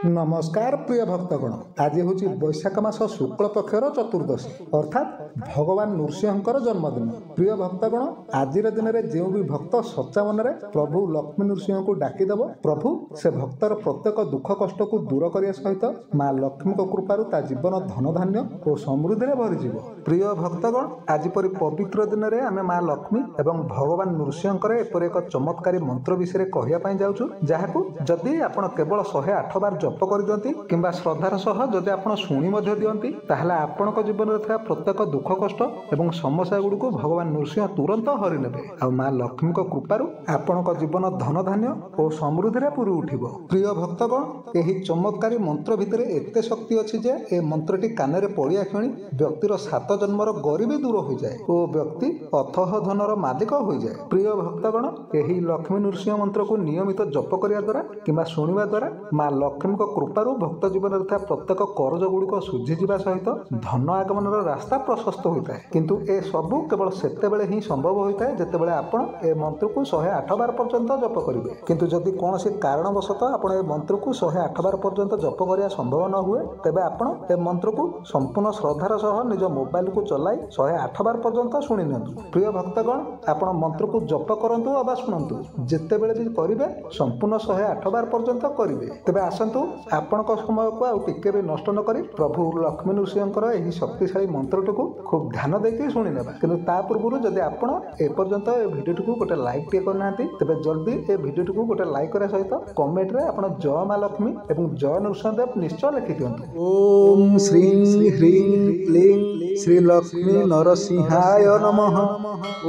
नमस्कार प्रिय भक्तगण। आज हूँ वैशाख मास शुक्ल पक्षर चतुर्दशी अर्थात भगवान नृसिंहकर जन्मदिन। प्रिय भक्तगण, आज दिन में जो भी भक्त सच्चा मन में प्रभु लक्ष्मी नृसिंह को डाकिदेव, प्रभु से भक्तर प्रत्येक दुख कष्ट को दूर करने सहित माँ लक्ष्मी कृपारू ता जीवन धन धान्य और समृद्धि में भरीज। प्रिय भक्तगण, आज परी पवित्र दिन में आम माँ लक्ष्मी एवं भगवान नृसिंहकर एपर एक चमत्कारी मंत्र विषय कहवाई जाऊँ, जहाँ जदि आपण केवल 108 बार जप करदियंती किंबा श्रद्धार सह जदि आपण शुणी मध्य दियंती ताहले आपणक जीवन में था प्रत्येक दुख कष्ट एवं समस्या गुड़ी को भगवान नृसिंह तुरंत हरि नेबे आ माँ लक्ष्मी कृपारू आपणक जीवन धन धान्य और समृद्धि रे पूरी उठिबो। प्रिय भक्तगण, एही चमत्कारी मंत्र भितर एते शक्ति अछि जे ए मंत्रटी कानरे पड़िया क्षणी व्यक्तिर 7 जन्मर गरीबी दूर हो जाए और व्यक्ति अथह धनर मालिक हो जाए। प्रिय भक्तगण, एही लक्ष्मी नृसिंह मंत्र को नियमित जप करिया द्वारा किंबा शुणिबा द्वारा माँ लक्ष्मी कृपारू भक्त जीवन में था प्रत्येक करज गुड़िक सुझीजा सहित धन आगमन रास्ता प्रशस्त होता है। किंतु ए सबू केवल सेतेबेले ही संभव होता है जेतेबेले आपण ए मंत्र को 108 बार पर्यंत जप करेंगे। किंतु जदि कौन कारणवशत आपण ए मंत्र को 108 बार पर्यंत जप करिया संभव न हुए तेबे आपण ए मंत्र को संपूर्ण श्रद्धार सह निज मोबाइल को चलाई 108 बार पर्यंत शुणी नियंतु। प्रिय भक्तगण, आपण मंत्र को जप करंतु अबा शुणंतु, जेतेबेले भी करिवे संपूर्ण 108 बार पर्यंत करिवे। तेबे आसंतु आपणक समय को आउ टिके भी नष्ट न करी प्रभु लक्ष्मी नृसिंहकर एही शक्तिशाली मंत्रटी को खूब ध्यान देके शुणी नेबा। किंतु ता पूर्व जदि आपण ए पर्यंत ए भिडियो को गोटे लाइक टे करना तेबे जल्दी ए भिडियो को गोटे लाइक करे सहित कमेंट रे आपण जय माँ लक्ष्मी एवं जय नृसिंहदेव निश्चय लिखि दियंतु। ओम श्री ह्रीं क्लीं श्री लक्ष्मी नरसिंहाय नमः।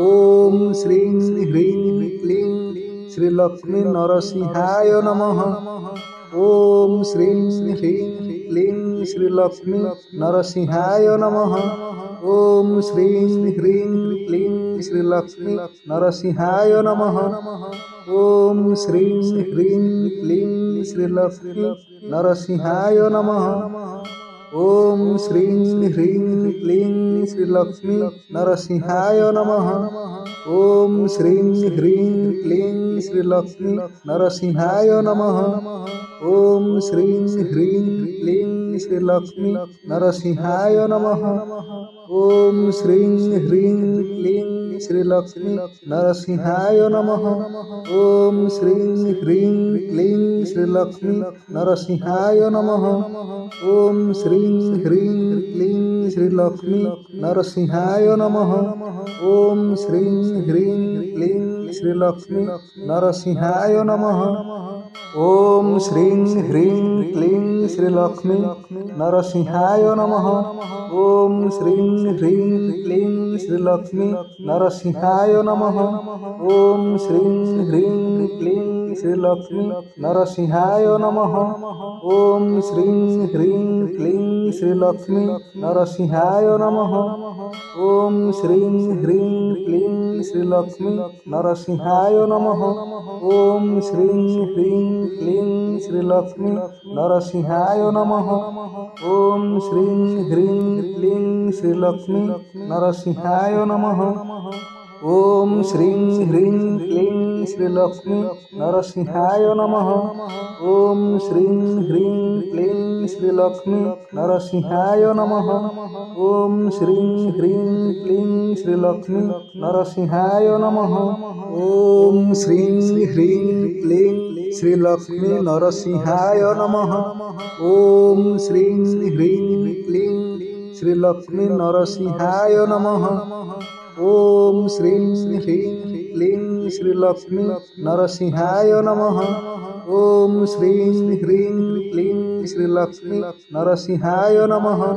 ओम श्री ह्रीं क्लीं श्री लक्ष्मी नरसिंहाय नमः। ओम श्री ह्रीं क्लीं श्री लक्ष्मी नरसिंहाय नमः। ओम श्री ह्रीं क्लीं श्री लक्ष्मी नरसिंहाय नमः। ओम श्री ह्रीं क्लीं श्री लक्ष्मी नरसिंहाय नमः। ओम श्री ह्रीं क्लीं श्री लक्ष्मी नरसिंहाय नमः। ओम श्री ह्रीं क्लीं श्री लक्ष्मी नरसिंहाय नमः। ओम श्री ह्रीं क्लीं श्री लक्ष्मी नरसिंहाय नमः। ओम श्री ह्रीं क्लीं श्री लक्ष्मी नरसिंहाय नमः। ओम श्री ह्रीं क्लीं श्री लक्ष्मी नरसिंहाय नमः। ओम श्री ह्रीं क्लीं श्री लक्ष्मी नरसिंहाय नमः। ओम श्री ह्रीं क्लीं श्री लक्ष्मी नरसिंहाय नमः। ओम श्री ह्रीं क्लीं श्री लक्ष्मी नरसिंहाय नमः। ओम श्री ह्रीं क्लीं श्री लक्ष्मी नरसिंहाय नमः। ओम श्री ह्रीं क्लीं श्री लक्ष्मी नरसिंहाय नमः। ओम श्री ह्रीं क्लीं श्री लक्ष्मी नरसिंहाय नमः। ओम श्री ह्रीं क्लीं श्री लक्ष्मी नरसिंहाय नमः। ओम श्री ह्रीं क्लीं श्री लक्ष्मी नरसिंहाय नमः। ओम श्री ह्रीं क्लीं श्री लक्ष्मी नरसिंहाय नमः। ओम श्री ह्रीं क्लीं श्री लक्ष्मी नरसिंहाय नमः। ओम श्री ह्रीं क्लीं श्री लक्ष्मी नरसिंहाय नमः। ओम श्री ह्रीं क्लीं श्री लक्ष्मी नरसिंहाय नमः। ओम श्री ह्रीं क्लीं श्री लक्ष्मी नरसिंहाय नमः। ओम श्री ह्रीं क्लीं श्री लक्ष्मी नरसिंहाय नमः। ओम श्री ह्रीं क्लीं श्री लक्ष्मी नरसिंहाय नमः। ओम श्री ह्रीं क्लीं श्री लक्ष्मी नरसिंहाय नमः।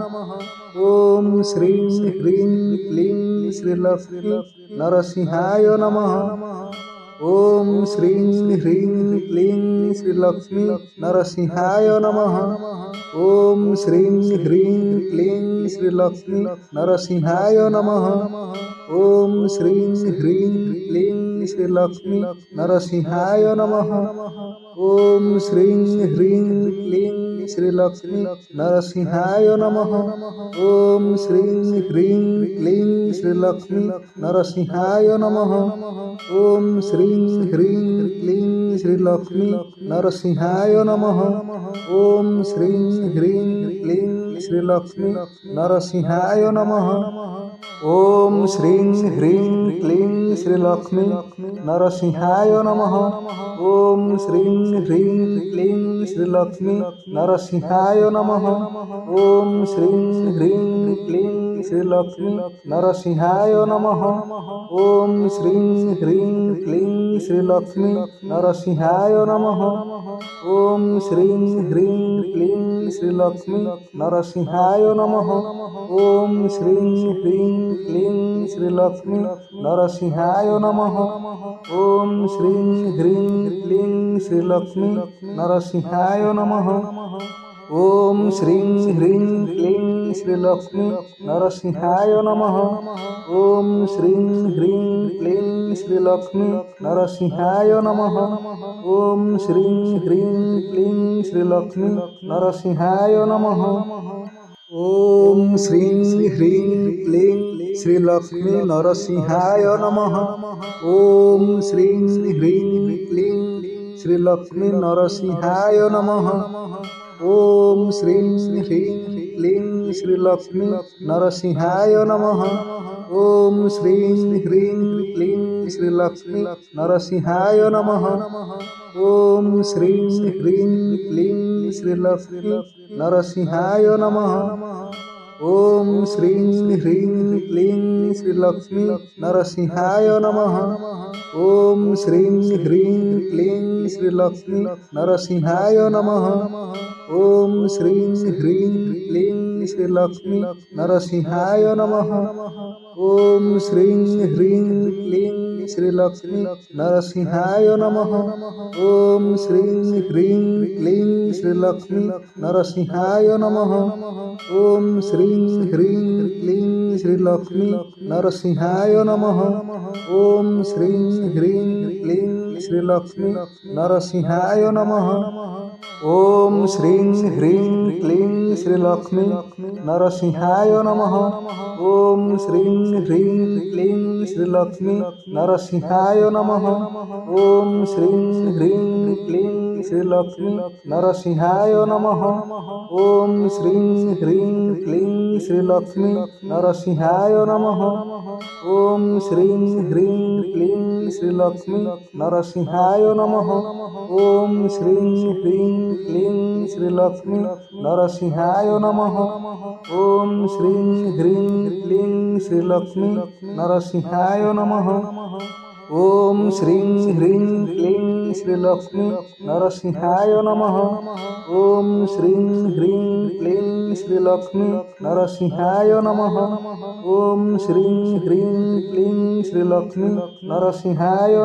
ओम श्री ह्रीं क्लीं श्री लक्ष्मी नरसिंहाय नमः। ओम श्री ह्रीं क्लीं श्री लक्ष्मी नरसिंहाय नमः। ओम श्री ह्रीं क्लीं श्री लक्ष्मी नरसिंहाय नमः। ओम श्री ह्रीं क्लीं श्रीलक्ष्मी नरसिंहाय नमः। ओम श्रीं ह्रीं क्लीं श्रीलक्ष्मी नरसिंहाय नमः। ओम श्रीं ह्रीं क्लीं श्रीलक्ष्मी नरसिंहाय नमः। ओम श्रीं ह्रीं क्लीं श्रीलक्ष्मी नरसिंहाय नमः। ओम श्रीं ह्रीं क्लीं श्रीलक्ष्मी नरसिंहाय नमः। ओम श्रीं ह्रीं क्लीं श्रीलक्ष्मी नरसिंहाय नमः। ओम श्रीं ह्रीं क्लीं श्रीलक्ष्मी नरसिंहाय नमः। ओम श्रीं ह्रीं क्लीं श्रीलक्ष्मी नरसिंहाय नमः। ओम श्रीं ह्रीं क्लीं श्रीलक्ष्मी नरसिंहाय नमः। ओम श्रीं ह्रीं क्लीं श्रीलक्ष्मी नरसिंहाय नमः। ओम श्रीं ह्रीं क्लीं श्रीलक्ष्मी नरसिंहाय नमः। ओम श्रीं ह्रीं क्लीं श्रीलक्ष्मी नरसिंहाय नमः। ओम श्रीं ह्रीं क्लीं श्रीलक्ष्मी नरसिंहाय नमः। ओम श्रीं ह्रीं क्लीं श्रीलक्ष्मी नरसिंहाय नमः। ओम श्रीं ह्रीं क्लीं श्रीलक्ष्मी नरसिंहाय नमः। ओम श्रीं ह्रीं क्लीं श्रीलक्ष्मी नरसिंहाय नमः। ओम श्रीं ह्रीं क्लीं श्रीलक्ष्मी नरसिंहाय नमः। ओम श्रीं ह्रीं क्लीं श्रीलक्ष्मी नरसिंहाय नमः। ओम श्रीं ह्रीं क्लीं श्रीलक्ष्मी नरसिंहाय नमः। ओम श्रीं ह्रीं क्लीं श्रीलक्ष्मी नरसिंहाय नमः। ओम श्रीं ह्रीं क्लीं श्रीलक्ष्मी नरसिंहाय नमः। ओम श्रीं ह्रीं क्लीं श्रीलक्ष्मी नरसिंहाय नमः। ओम श्रीं ह्रीं क्लीं श्रीलक्ष्मी नरसिंहाय नमः। ओम श्रीं ह्रीं क्लीं श्रीलक्ष्मी नरसिंहाय नमः। ओम श्रीं ह्रीं क्लीं श्रीलक्ष्मी नरसिंहाय नमः। ओम श्रीं ह्रीं क्लीं श्रीलक्ष्मी नरसिंहाय नमः। ओम श्रीं ह्रीं क्लीं श्रीलक्ष्मी नरसिंहाय नमः। ओम श्रीं ह्रीं क्लीं श्रीलक्ष्मी नरसिंहाय नमः। ओम श्रीं ह्रीं क्लीं श्रीलक्ष्मी नरसिंहाय नमः। ओम श्रीं ह्रीं क्लीं श्रीलक्ष्मी नरसिंहाय नमः। ओम श्रीं ह्रीं क्लीं श्रीलक्ष्मी नरसिंहाय नमः। ओम श्रीं ह्रीं क्लीं श्रीलक्ष्मी नरसिंहाय नमः। ओम श्रीं ह्रीं क्लीं श्रीलक्ष्मी नरसिंहाय नमः। ओम श्रीं ह्रीं क्लीं श्रीलक्ष्मी नरसिंहाय नमः। ओम श्रीं ह्रीं क्लीं श्रीलक्ष्मी नरसिंहाय नमः। ओम श्रीं ह्रीं क्लीं श्रीलक्ष्मी नरसिंहाय नमः। ओम श्रीं ह्रीं क्लीं श्रीलक्ष्मी नरसिंहाय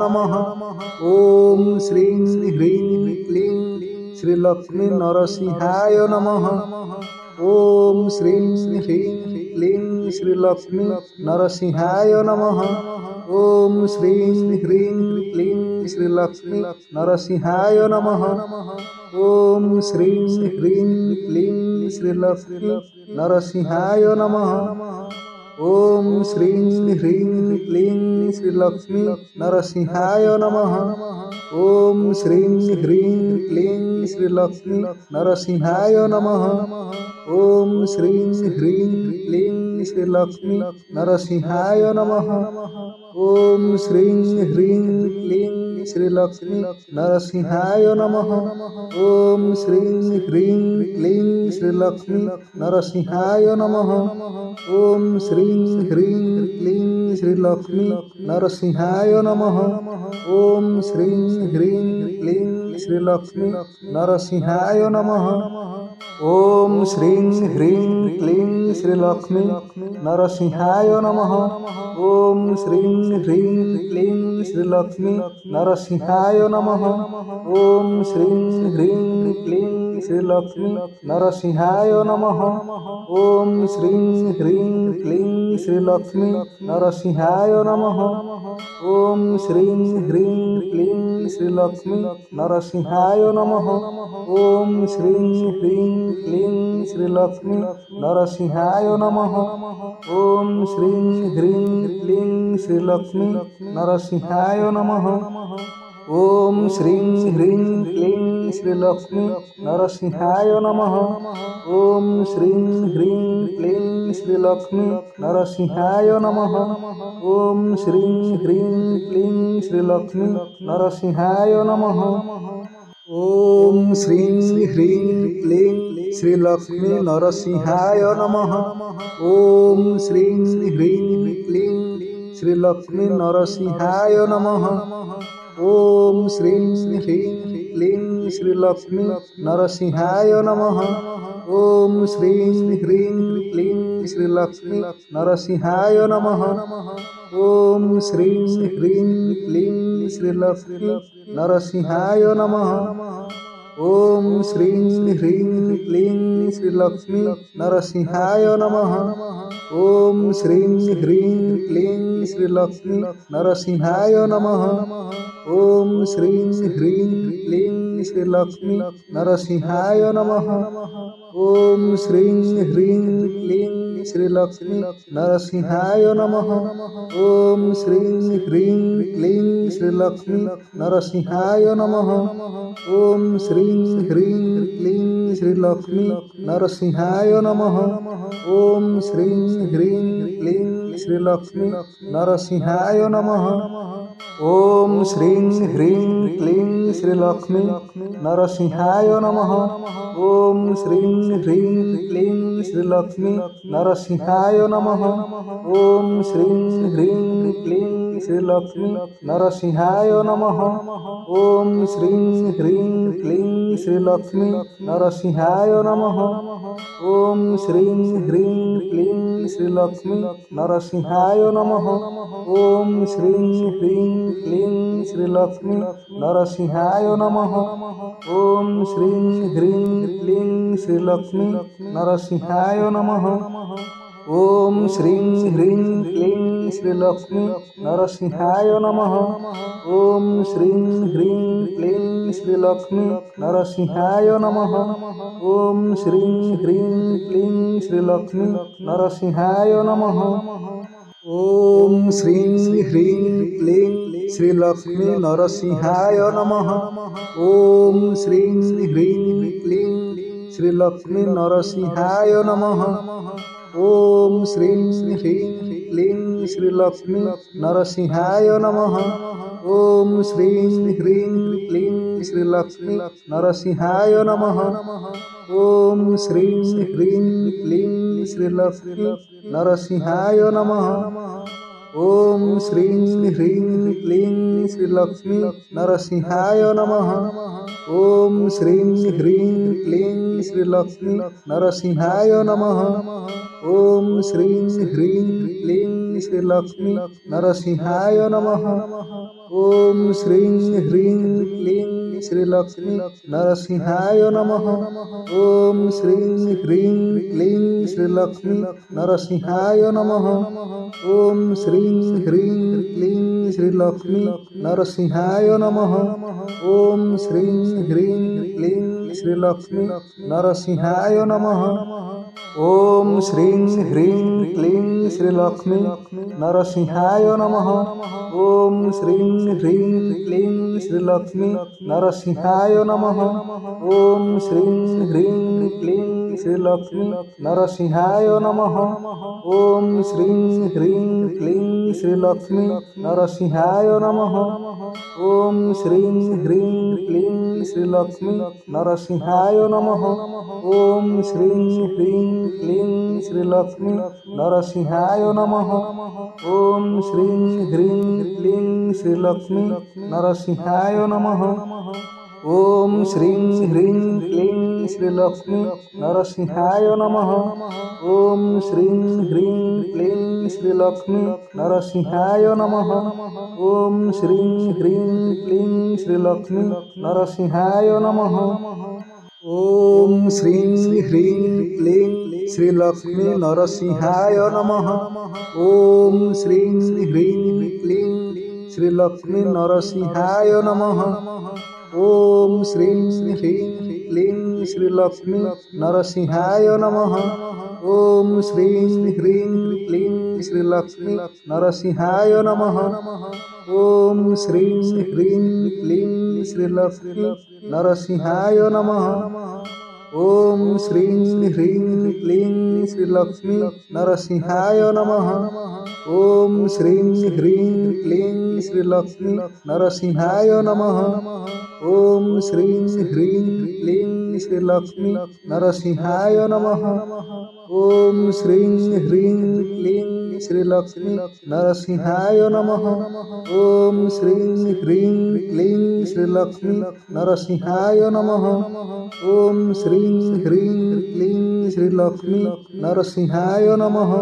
नमः। ओम श्रीं ह्रीं क्लीं श्रीलक्ष्मी नरसिंहाय नमः। ओम श्रीं ह्रीं क्लीं श्रीलक्ष्मी नरसिंहाय नमः। ओम श्रीं ह्रीं क्लीं श्रीलक्ष्मी नरसिंहाय नमः। ओम श्रीं ह्रीं क्लीं श्रीलक्ष्मी नरसिंहाय नमः। ओम श्रीं ह्रीं क्लीं श्रीलक्ष्मी नरसिंहाय नमः। ओम श्रीं ह्रीं क्लीं श्रीलक्ष्मी नरसिंहाय नमः। ओम श्रीं ह्रीं क्लीं श्रीलक्ष्मी नरसिंहाय नमः। ओम श्रीं ह्रीं क्लीं श्रीलक्ष्मी नरसिंहाय नमः। ओम श्रीं ह्रीं क्लीं श्रीलक्ष्मी नरसिंहाय नमः। ओम श्रीं ह्रीं क्लीं श्रीलक्ष्मी नरसिंहाय नमः। ओम श्रीं ह्रीं क्लीं श्रीलक्ष्मी नरसिंहाय नमः। ओम श्रीं ह्रीं क्लीं श्रीलक्ष्मी नरसिंहाय नमः। ओम श्रीं ह्रीं क्लीं श्रीलक्ष्मी नरसिंहाय नमः। ओम श्रीं ह्रीं क्लीं श्रीलक्ष्मी नरसिंहाय नमः। ओम श्रीं ह्रीं क्लीं श्रीलक्ष्मी नरसिंहाय नमः। ओम श्रीं ह्रीं क्लीं श्रीलक्ष्मी नरसिंहाय नमः। ओम श्रीं ह्रीं क्लीं श्रीलक्ष्मी नरसिंहाय नमः। ओम श्रीं ह्रीं क्लीं श्रीलक्ष्मी नरसिंहाय नमः। ओम श्रीं ह्रीं क्लीं श्रीलक्ष्मी नरसिंहाय नमः। ओम श्रीं ह्रीं क्लीं श्रीलक्ष्मी नरसिंहाय नमः। ओम श्रीं ह्रीं क्लीं श्रीलक्ष्मी नरसिंहाय नमः। ओम श्रीं ह्रीं क्लीं श्रीलक्ष्मी नरसिंहाय नमः। ओम श्रीं ह्रीं क्लीं श्रीलक्ष्मी नरसिंहाय नमः। ओम श्रीं ह्रीं क्लीं श्रीलक्ष्मी नरसिंहाय नमः। ओम श्रीं ह्रीं क्लीं श्रीलक्ष्मी नरसिंहाय नमः। ओम श्रीं ह्रीं क्लीं श्रीलक्ष्मी नरसिंहाय नमः। ओम श्रीं ह्रीं क्लीं श्रीलक्ष्मी नरसिंहाय नमः। ओम श्रीं ह्रीं क्लीं श्रीलक्ष्मी नरसिंहाय नमः। ओम श्रीं ह्रीं क्लीं श्रीलक्ष्मी नरसिंहाय नमः। ओम श्रीं ह्रीं क्लीं श्रीलक्ष्मी नरसिंहाय नमः। ओम श्रीं ह्रीं क्लीं श्रीलक्ष्मी नरसिंहाय नमः। ओम श्रीं ह्रीं क्लीं श्रीलक्ष्मी नरसिंहाय नमः। ओम श्रीं ह्रीं क्लीं श्रीलक्ष्मी नरसिंहाय नमः। ओम श्रीं ह्रीं क्लीं श्रीलक्ष्मी नरसिंहाय नमः। ओम श्रीं ह्रीं क्लीं श्रीलक्ष्मी नरसिंहाय नमः। ओम श्रीं ह्रीं क्लीं श्रीलक्ष्मी नरसिंहाय नमः। ओम श्रीं ह्रीं क्लीं श्रीलक्ष्मी नरसिंहाय नमः। ओम श्रीं ह्रीं क्लीं श्रीलक्ष्मी नरसिंहाय नमः। ओम श्रीं ह्रीं क्लीं श्रीलक्ष्मी नरसिंहाय नमः। ओम श्रीं ह्रीं क्लीं श्रीलक्ष्मी नरसिंहाय नमः। ओम श्रीं ह्रीं क्लीं श्रीलक्ष्मी नरसिंहाय नमः। ओम श्रीं ह्रीं क्लीं श्रीलक्ष्मी नरसिंहाय नमः। ओम श्रीं ह्रीं क्लीं श्रीलक्ष्मी नरसिंहाय नमः। ओम श्रीं ह्रीं क्लीं श्रीलक्ष्मी नरसिंहाय नमः। ओम श्रीं ह्रीं क्लीं श्रीलक्ष्मी नरसिंहाय नमः। ओम श्रीं ह्रीं क्लीं श्रीलक्ष्मी नरसिंहाय नमः। ओम श्रीं ह्रीं क्लीं श्रीलक्ष्मी नरसिंहाय नमः। ओम श्रीं ह्रीं क्लीं श्रीलक्ष्मी नरसिंहाय नमः। ओम श्रीं ह्रीं क्लीं श्रीलक्ष्मी नरसिंहाय नमः। ओम श्रीं ह्रीं क्लीं श्रीलक्ष्मी नरसिंहाय नमः। ओम श्रीं ह्रीं क्लीं श्रीलक्ष्मी नरसिंहाय नमः। ओम श्रीं ह्रीं क्लीं श्रीलक्ष्मी नरसिंहाय नमः। ओम श्रीं ह्रीं क्लीं श्रीलक्ष्मी नरसिंहाय नमः। ओम श्रीं ह्रीं क्लीं श्रीलक्ष्मी नरसिंहाय नमः। ओम श्रीं ह्रीं क्लीं श्रीलक्ष्मी नरसिंहाय नमः। ओम श्रीं ह्रीं क्लीं श्रीलक्ष्मी नरसिंहाय नमः। ओम श्रीं ह्रीं क्लीं श्रीलक्ष्मी नरसिंहाय नमः। ओम श्रीं ह्रीं क्लीं श्रीलक्ष्मी नरसिंहाय नमः। ओम श्रीं ह्रीं क्लीं श्रीलक्ष्मी नरसिंहाय नमः। ओम श्रीं ह्रीं क्लीं श्रीलक्ष्मी नरसिंहाय नमः। ओम श्रीं ह्रीं क्लीं श्रीलक्ष्मी नरसिंहाय नमः। ओम श्रीं ह्रीं क्लीं श्रीलक्ष्मी नरसिंहाय नमः। ओम श्रीं ह्रीं क्लीं श्रीलक्ष्मी नरसिंहाय नमः। ओम श्रीं ह्रीं क्लीं श्रीलक्ष्मी नरसिंहाय नमः। ओम श्रीं ह्रीं क्लीं श्रीलक्ष्मी नरसिंहाय नमः। ओम श्रीं ह्रीं क्लीं श्रीलक्ष्मी नरसिंहाय नमः। ओम श्रीं ह्रीं क्लीं श्रीलक्ष्मी नरसिंहाय नमः। ओम श्रीं ह्रीं क्लीं श्रीलक्ष्मी नरसिंहाय नमः। ओम श्रीं ह्रीं क्लीं श्रीलक्ष्मी नरसिंहाय नमः। ओम श्रीं ह्रीं क्लीं श्रीलक्ष्मी नरसिंहाय नमः। ओम श्रीं ह्रीं क्लीं श्रीलक्ष्मी नरसिंहाय नमः। ओम श्रीं ह्रीं क्लीं श्रीलक्ष्मी नरसिंहाय नमः। ओम श्रीं ह्रीं क्लीं श्रीलक्ष्मी नरसिंहाय नमः। ओम श्रीं ह्रीं क्लीं श्रीलक्ष्मी नरसिंहाय नमः। ओम श्रीं ह्रीं क्लीं श्रीलक्ष्मी नरसिंहाय नमः। ओम श्रीं ह्रीं क्लीं श्रीलक्ष्मी नरसिंहाय नमः। ओम श्रीं ह्रीं क्लीं श्रीलक्ष्मी नरसिंहाय नमः।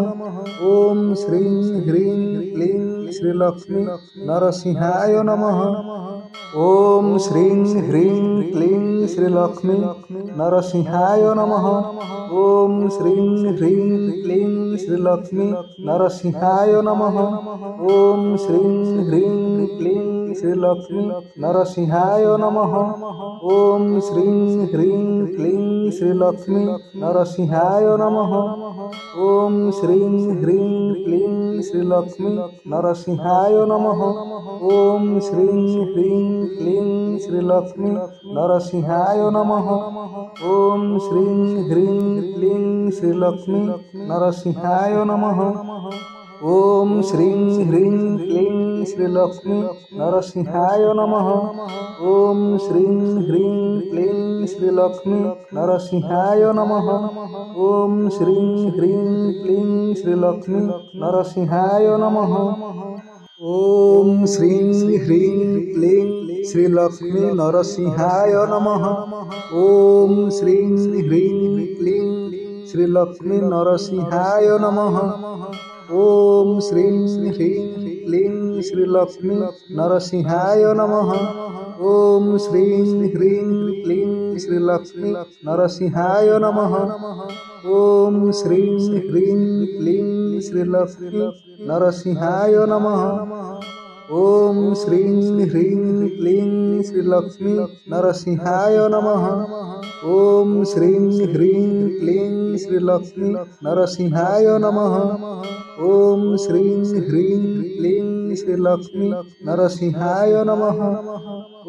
ओम श्रीं ह्रीं क्लीं श्रीलक्ष्मी नरसिंहाय नमः। ओम श्रीं ह्रीं क्लीं श्रीलक्ष्मी नरसिंहाय नमः। ओम श्रीं ह्रीं क्लीं श्रीलक्ष्मी नरसिंहाय नमः। ओम श्रीं ह्रीं क्लीं श्रीलक्ष्मी नरसिंहाय नमः। ओम श्रीं ह्रीं क्लीं श्रीलक्ष्मी नरसिंहाय नमः। ओम श्रीं ह्रीं क्लीं श्रीलक्ष्मी नरसिंहाय नमः। ओम श्रीं ह्रीं क्लीं श्रीलक्ष्मी नरसिंहाय नमः। ओम श्रीं ह्रीं क्लीं श्रीलक्ष्मी नरसिंहाय नमः। ओम श्रीं ह्रीं क्लीं श्रीलक्ष्मी नरसिंहाय नमः। ओम श्रीं ह्रीं क्लीं श्रीलक्ष्मी नरसिंहाय नमः। ओम श्रीं ह्रीं क्लीं श्रीलक्ष्मी नरसिंहाय नमः। ओम श्रीं ह्रीं क्लीं श्रीलक्ष्मी नरसिंहाय नमः। ओम श्रीं ह्रीं क्लीं श्रीलक्ष्मी नरसिंहाय नमः। ओम श्रीं ह्रीं क्लीं श्रीलक्ष्मी नरसिंहाय नमः। ओम श्रीं ह्रीं क्लीं श्रीलक्ष्मी नरसिंहाय नमः। ओम श्रीं ह्रीं क्लीं श्रीलक्ष्मी नरसिंहाय नमः। ओम श्रीं ह्रीं क्लीं श्रीलक्ष्मी नरसिंहाय नमः। ओम श्रीं ह्रीं क्लीं श्रीलक्ष्मी नरसिंहाय नमः। ओम श्रीं ह्रीं क्लीं श्रीलक्ष्मी नरसिंहाय नमः।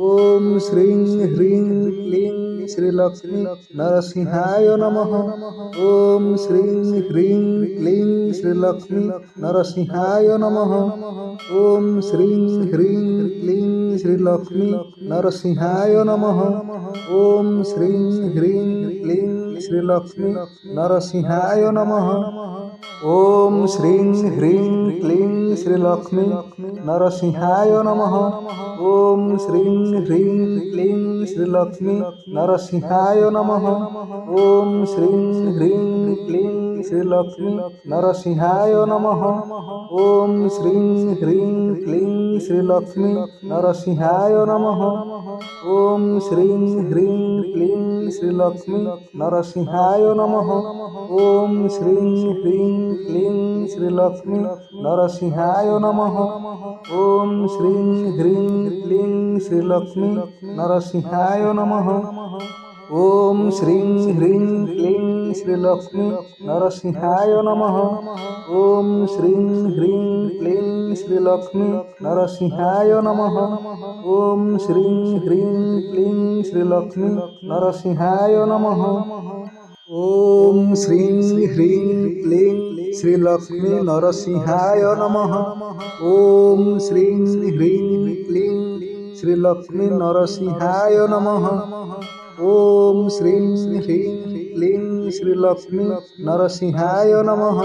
ओम श्रीं ह्रीं क्लीं श्रीलक्ष्मी नरसिंहाय नमः। ओम श्रीं ह्रीं क्लीं श्रीलक्ष्मी नरसिंहाय नमः। ओम श्रीं ह्रीं क्लीं श्रीलक्ष्मी नरसिंहाय नमः। ओम श्रीं ह्रीं क्लीं श्रीलक्ष्मी नरसिंहाय नमः। ओम श्रीं ह्रीं क्लीं श्रीलक्ष्मी नरसिंहाय नमः। ओम श्रीं ह्रीं क्लीं श्रीलक्ष्मी नरसिंहाय नमः। ओम श्रीं ह्रीं क्लीं श्रीलक्ष्मी नरसिंहाय नमः। ओम श्रीं ह्रीं क्लीं श्रीलक्ष्मी नरसिंहाय नमः। ओम श्रीं ह्रीं क्लीं श्रीलक्ष्मी नरसिंहाय नमः। ओम श्रीं ह्रीं क्लीं श्रीलक्ष्मी नरसिंहाय नमः। ओम श्रीं ह्रीं क्लीं श्रीलक्ष्मी नरसिंहाय नमः। ओम श्रीं ह्रीं क्लीं श्रीलक्ष्मी नरसिंहाय नमः। ओम श्रीं ह्रीं क्लीं श्रीलक्ष्मी नरसिंहाय नमः। ओम श्रीं ह्रीं क्लीं श्रीलक्ष्मी नरसिंहाय नमः। ओम श्रीं ह्रीं क्लीं श्रीलक्ष्मी नरसिंहाय नमः। ओम श्रीं ह्रीं क्लीं श्रीलक्ष्मी नरसिंहाय नमः। ओम श्रीं ह्रीं क्लीं श्रीलक्ष्मी नरसिंहाय नमः।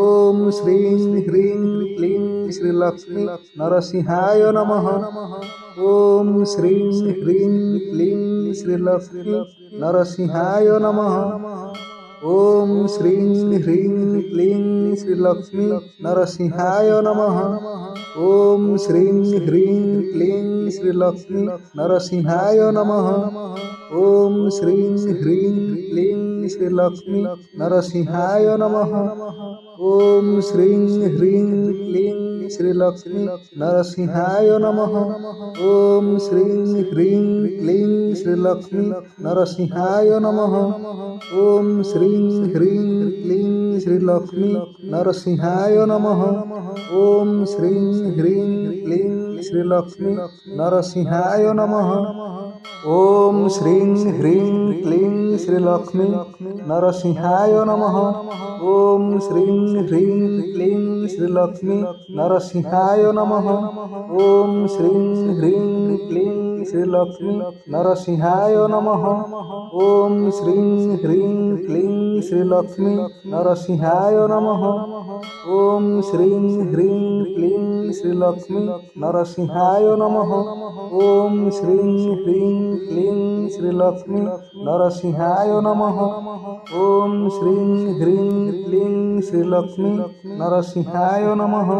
ओम श्रीं ह्रीं क्लीं श्रीलक्ष्मी नरसिंहाय नमः। ओम श्रीं ह्रीं क्लीं श्रीलक्ष्मी नरसिंहाय नमः। ఓం శ్రీం హ్రీం క్లీం శ్రీలక్ష్మీ నరసింహాయ నమః ఓం శ్రీం హ్రీం క్లీం శ్రీలక్ష్మీ నరసింహాయ నమః ఓం శ్రీం హ్రీం క్లీం శ్రీలక్ష్మీ నరసింహాయ నమః ఓం శ్రీం హ్రీం క్లీం శ్రీలక్ష్మీ నరసింహాయ నమః ఓం శ్రీం హ్రీం క్లీం శ్రీలక్ష్మీ నరసింహాయ నమః ఓం శ్రీం హ్రీం క్లీం శ్రీలక్ష్మీ నరసింహాయ నమః ఓం శ్రీం హ్రీం క్లీం శ్రీలక్ష్మీ నరసింహాయ నమః ఓం శ్రీం హ్రీం క్లీం శ్రీలక్ష్మీ నరసింహాయ నమః ఓం శ్రీం హ్రీం క్లీం శ్రీలక్ష్మీ నరసింహాయ నమః ఓం శ్రీం హ్రీం క్లీం శ్రీలక్ష్మీ నరసింహాయ నమః ఓం శ్రీం హ్రీం క్లీం శ్రీలక్ష్మీ నరసింహాయ నమః ఓం శ్రీం హ్రీం క్లీం శ్రీలక్ష్మీ నరసింహాయ నమః ఓం శ్రీం హ్రీం క్లీం శ్రీలక్ష్మీ నరసింహాయ నమః ఓం శ్రీం హ్రీం క్లీం శ్రీలక్ష్మీ నరసింహాయ నమః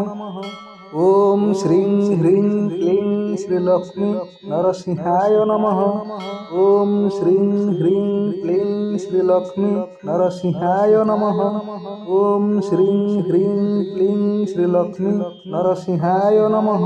ఓం శ్రీం హ్రీం క్లీం శ్రీలక్ష్మీ నరసింహాయ నమః ఓం శ్రీం హ్రీం క్లీం శ్రీలక్ష్మీ నరసింహాయ నమః ఓం శ్రీం హ్రీం క్లీం శ్రీలక్ష్మీ నరసింహాయ నమః